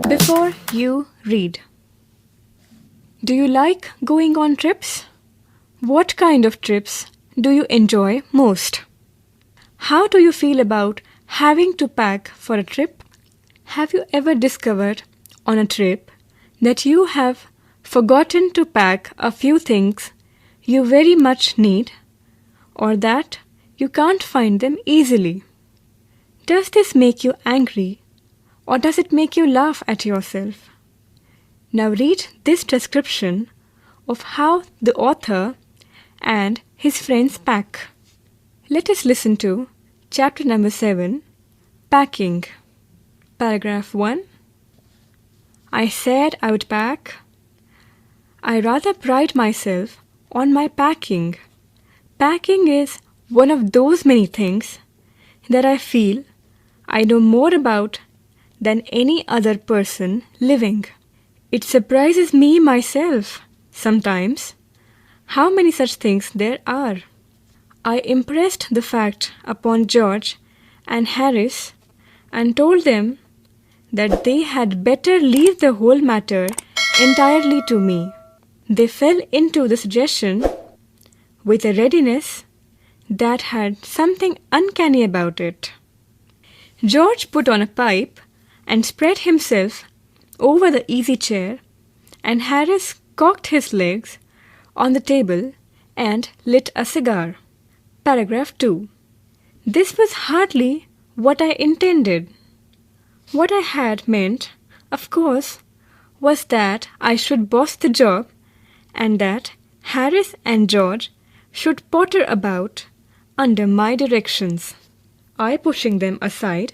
Before you read. Do you like going on trips? What kind of trips do you enjoy most? How do you feel about having to pack for a trip? Have you ever discovered on a trip that you have forgotten to pack a few things you very much need, or that you can't find them easily? Does this make you angry, or does it make you laugh at yourself? Now read this description of how the author and his friends pack. Let us listen to chapter number 7, Packing. Paragraph 1. I said I would pack. I rather pride myself on my packing. Packing is one of those many things that I feel I know more about than any other person living. It surprises me myself sometimes how many such things there are. I impressed the fact upon George and Harris and told them that they had better leave the whole matter entirely to me. They fell into the suggestion with a readiness that had something uncanny about it. George put on a pipe and spread himself over the easy chair, and Harris cocked his legs on the table and lit a cigar. Paragraph 2. This was hardly what I intended. What I had meant, of course, was that I should boss the job and that Harris and George should potter about under my directions, I pushing them aside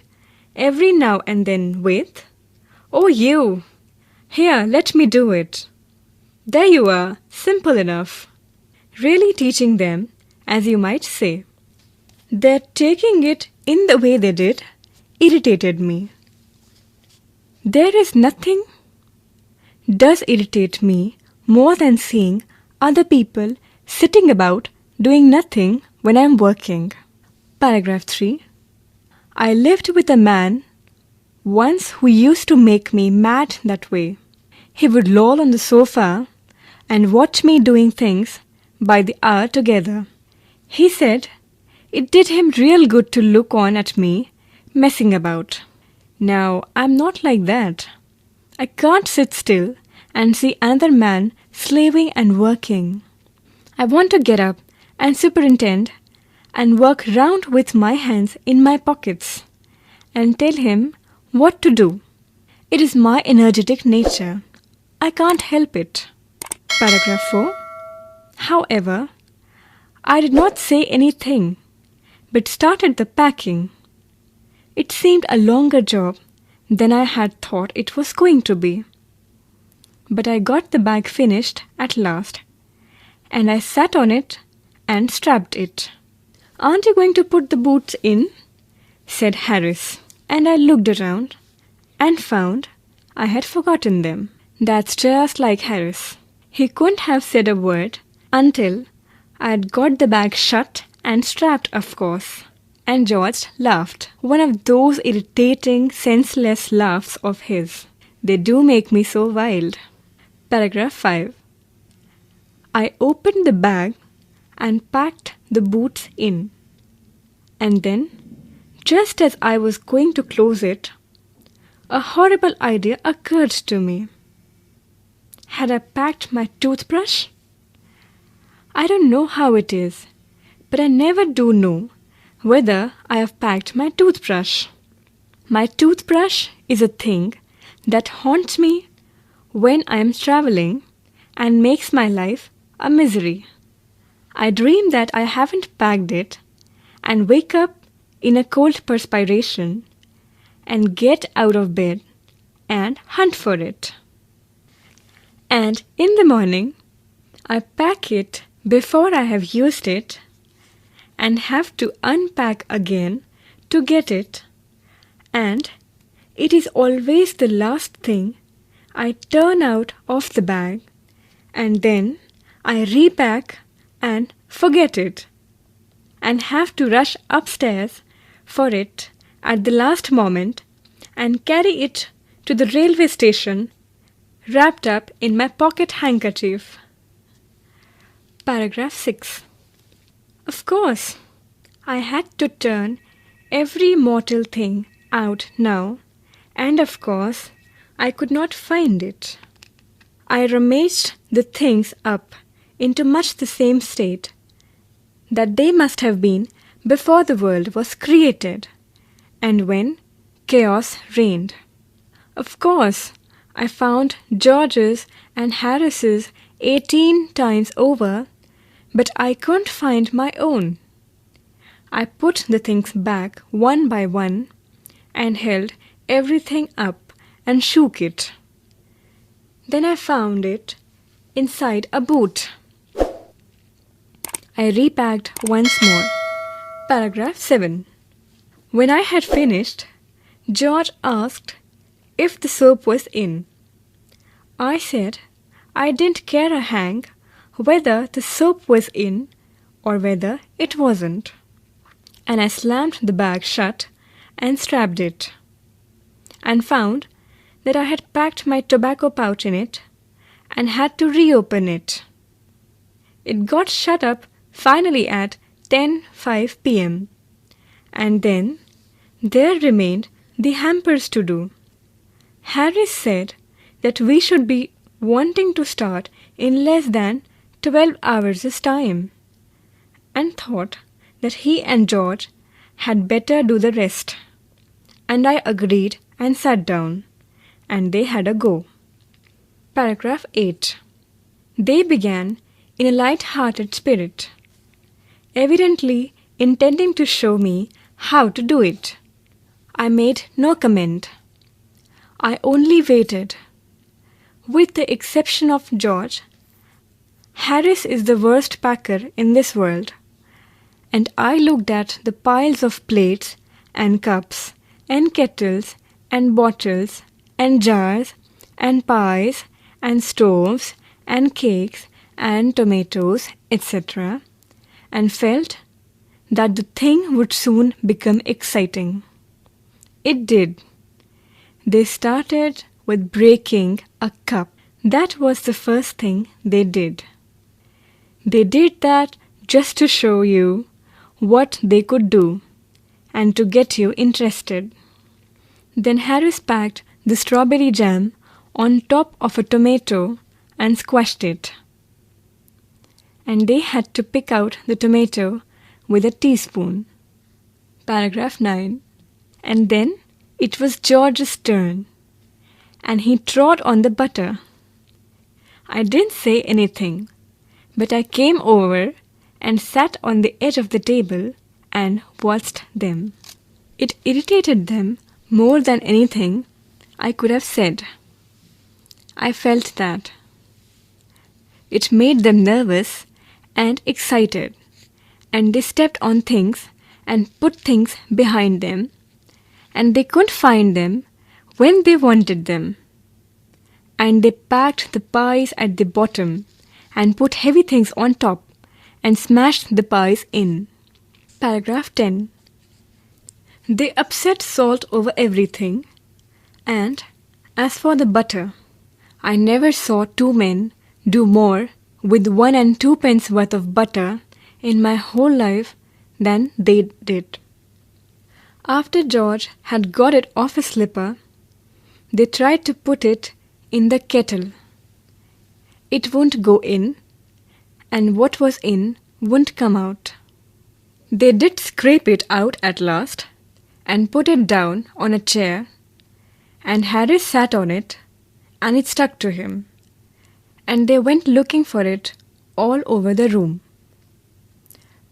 every now and then with, "Oh, you! Here, let me do it. There you are, simple enough." Really teaching them, as you might say. Their taking it in the way they did irritated me. There is nothing does irritate me more than seeing other people sitting about doing nothing when I am working. Paragraph 3. I lived with a man once who used to make me mad that way. He would loll on the sofa and watch me doing things by the hour together. He said it did him real good to look on at me messing about. Now, I'm not like that. I can't sit still and see another man slaving and working. I want to get up and superintend and work round with my hands in my pockets and tell him what to do. It is my energetic nature. I can't help it. Paragraph 4. However, I did not say anything, but started the packing. It seemed a longer job than I had thought it was going to be. But I got the bag finished at last, and I sat on it and strapped it. "Aren't you going to put the boots in?" said Harris, and I looked around and found I had forgotten them. That's just like Harris. He couldn't have said a word until I had got the bag shut and strapped, of course. And George laughed. One of those irritating, senseless laughs of his. They do make me so wild. Paragraph 5. I opened the bag and packed the boots in. And then, just as I was going to close it, a horrible idea occurred to me. Had I packed my toothbrush? I don't know how it is, but I never do know whether I have packed my toothbrush. My toothbrush is a thing that haunts me when I am traveling and makes my life a misery. I dream that I haven't packed it and wake up in a cold perspiration and get out of bed and hunt for it. And in the morning, I pack it before I have used it and have to unpack again to get it, and it is always the last thing I turn out of the bag, and then I repack and forget it, and have to rush upstairs for it at the last moment and carry it to the railway station wrapped up in my pocket handkerchief. Paragraph 6. Of course, I had to turn every mortal thing out now, and of course, I could not find it. I rummaged the things up into much the same state that they must have been before the world was created, and when chaos reigned. Of course, I found George's and Harris's 18 times over, but I couldn't find my own. I put the things back one by one and held everything up and shook it. Then I found it inside a boot. I repacked once more. Paragraph 7. When I had finished, George asked if the soap was in. I said I didn't care a hang whether the soap was in or whether it wasn't. And I slammed the bag shut and strapped it, and found that I had packed my tobacco pouch in it and had to reopen it. It got shut up finally at 10:05 p.m. and then there remained the hampers to do. Harris said that we should be wanting to start in less than 12 hours' time, and thought that he and George had better do the rest. And I agreed and sat down, and they had a go. Paragraph 8. They began in a light-hearted spirit, evidently intending to show me how to do it. I made no comment. I only waited. With the exception of George, Harris is the worst packer in this world, and I looked at the piles of plates and cups and kettles and bottles and jars and pies and stoves and cakes and tomatoes, etc., and felt that the thing would soon become exciting. It did. They started with breaking a cup. That was the first thing they did. They did that just to show you what they could do and to get you interested. Then Harris packed the strawberry jam on top of a tomato and squashed it. And they had to pick out the tomato with a teaspoon. Paragraph 9. And then it was George's turn, and he trod on the butter. I didn't say anything, but I came over and sat on the edge of the table and watched them. It irritated them more than anything I could have said. I felt that. It made them nervous and excited, and they stepped on things and put things behind them, and they couldn't find them when they wanted them. And they packed the pies at the bottom and put heavy things on top and smashed the pies in. Paragraph 10. They upset salt over everything, and as for the butter, I never saw two men do more with 1 and 2 pence worth of butter in my whole life than they did. After George had got it off his slipper, they tried to put it in the kettle. It wouldn't go in, and what was in wouldn't come out. They did scrape it out at last and put it down on a chair, and Harris sat on it, and it stuck to him, and they went looking for it all over the room.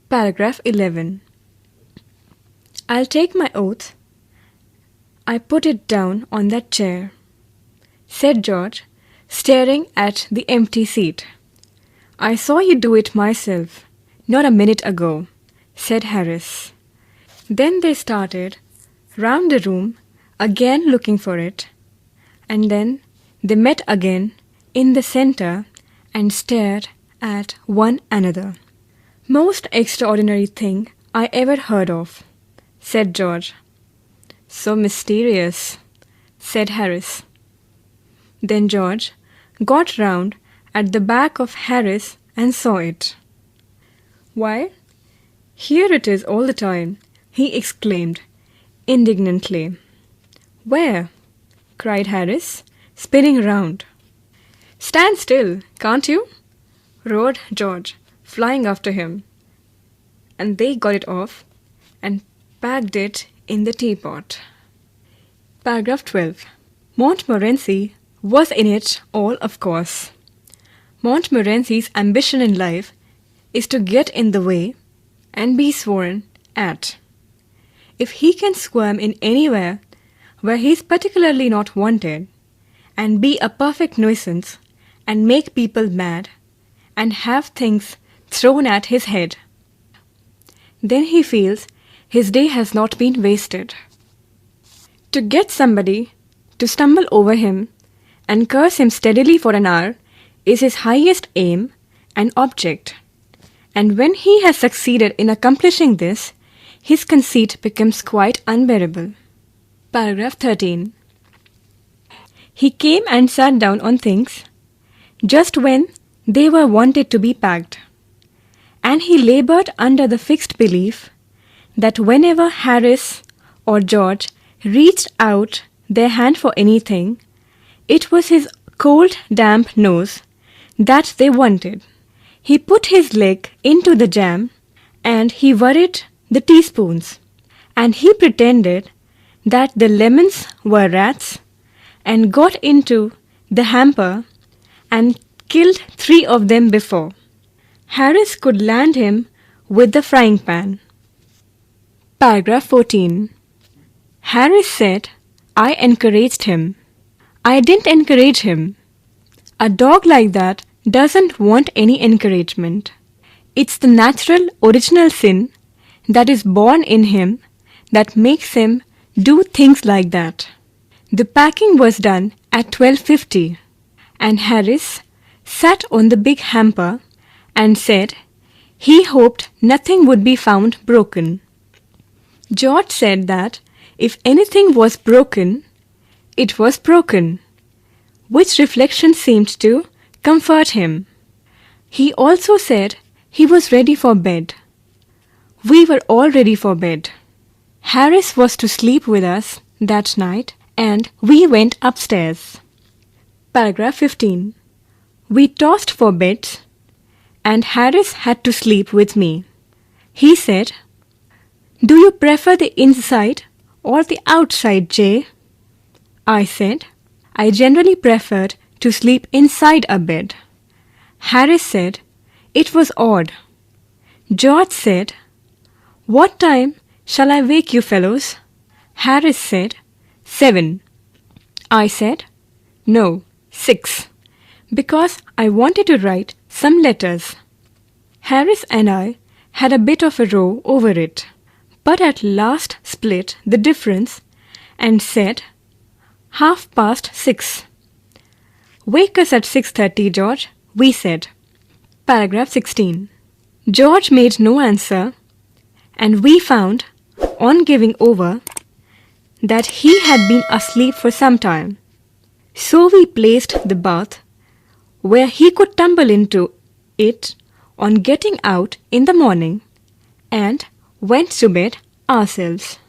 Paragraph 11. I'll take my oath. I put it down on that chair, said George, staring at the empty seat. I saw you do it myself, not a minute ago, said Harris. Then they started round the room, again looking for it, and then they met again in the center and stared at one another. Most extraordinary thing I ever heard of, said George. "So mysterious," said Harris. Then George got round at the back of Harris and saw it. "Why, here it is all the time," he exclaimed indignantly. "Where?" cried Harris, spinning round. "Stand still, can't you?" roared George, flying after him. And they got it off and packed it in the teapot. Paragraph 12. Montmorency was in it all, of course. Montmorency's ambition in life is to get in the way and be sworn at. If he can squirm in anywhere where he is particularly not wanted, and be a perfect nuisance, and make people mad, and have things thrown at his head, then he feels his day has not been wasted. To get somebody to stumble over him and curse him steadily for an hour is his highest aim and object, and when he has succeeded in accomplishing this, his conceit becomes quite unbearable. Paragraph 13. He came and sat down on things just when they were wanted to be packed, and he labored under the fixed belief that whenever Harris or George reached out their hand for anything, it was his cold, damp nose that they wanted. He put his leg into the jam, and he worried the teaspoons, and he pretended that the lemons were rats, and got into the hamper and killed 3 of them before Harris could land him with the frying pan. Paragraph 14. Harris said, "I encouraged him." I didn't encourage him. A dog like that doesn't want any encouragement. It's the natural, original sin that is born in him that makes him do things like that. The packing was done at 12:50, and Harris sat on the big hamper and said he hoped nothing would be found broken. George said that if anything was broken, it was broken, which reflection seemed to comfort him. He also said he was ready for bed. We were all ready for bed. Harris was to sleep with us that night, and we went upstairs. Paragraph 15. We tossed for beds, and Harris had to sleep with me. He said, "Do you prefer the inside or the outside, Jay?" I said, I generally preferred to sleep inside a bed. Harris said, it was odd. George said, "What time shall I wake you fellows?" Harris said, 7. I said, "No, 6, because I wanted to write some letters." Harris and I had a bit of a row over it, but at last split the difference and said 6:30. "Wake us at 6:30, George," we said. Paragraph 16. George made no answer, and we found, on giving over, that he had been asleep for some time. So we placed the bath where he could tumble into it on getting out in the morning, and went to bed ourselves.